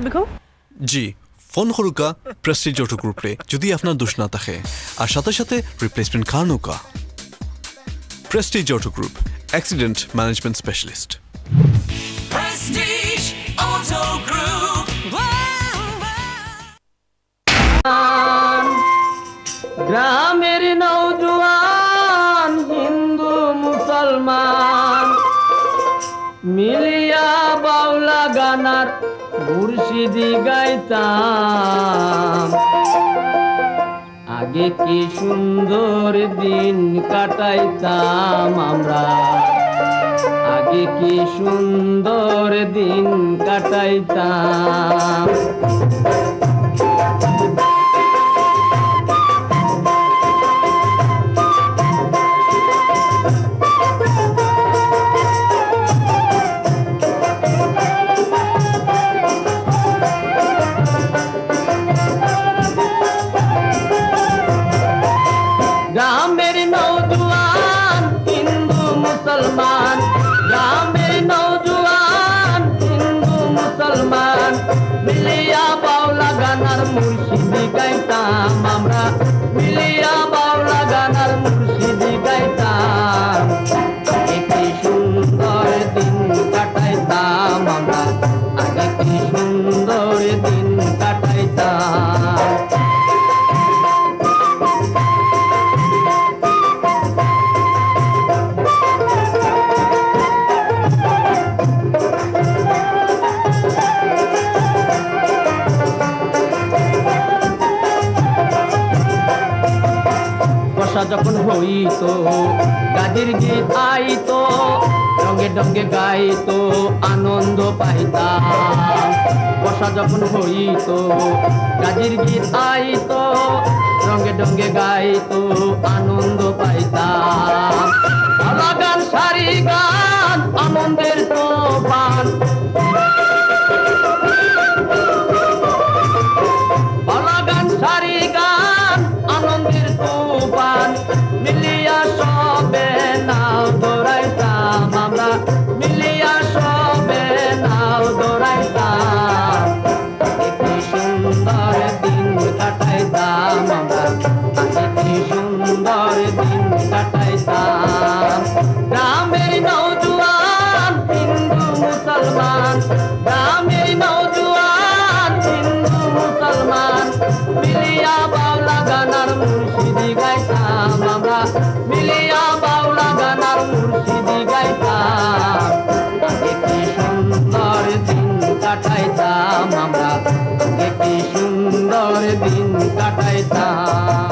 দেখো জি ফোন হরুকা প্রেস্টিজ অটো গ্রুপ রে যদি আপনার দোষ না থাকে আর সাথে সাথে রিপ্লেসমেন্ট খানুকা Prestige Auto Group accident management specialist Prestige Auto Group. গ্রামের নওজোয়ান হিন্দু মুসলমান মিলিয়া বাউলা গানার মুর্শিদি গাইতাম আগে কি সুন্দর দিন কাটাইতাম আমরা আগে কি সুন্দর দিন কাটাইতাম গ্রামের নওজোয়ান হিন্দু মুসলমান গ্রামের নওজোয়ান হিন্দু মুসলমান মিলিয়া বাউলা গানার মুর্শিদি গাইতাম আমরা মিলিয়া বাউলা গানার মুর্শিদি গাইতাম কি সুন্দর দিন কাটাইতাম আমরা আগে কি সুন্দর দিন কাটাইতাম যখন হইতো গাজির গীত আইতো রঙে ডঙ্গে গাইতো আনন্দ পাইতাম বর্ষা যখন হইতো গাজির গীত আইতো রঙে ডঙ্গে গাইতো আনন্দ পাইতাম আলা গান সারি গান আনন্দের তোফান আলা গান সারি গান আনন্দের তোফান মিলিয়া সবে নাও দৌড়াইতাম আমরা মিলিয়া সবে নাও দৌড়াইতাম কি সুন্দর দিন কাটাইতাম আমরা কি সুন্দর দিন কাটাইতাম গ্রামের নওজোয়ান হিন্দু মুসলমান গ্রামের নওজোয়ান হিন্দু মুসলমান মিলিয়া বাউলা গানার মুর্শিদি গাইতাম আমরা মিলিয়া বাউলা গানার মুর্শিদি গাইতাম কি সুন্দর দিন কাটাইতাম আমরা কি সুন্দর দিন কাটাইতাম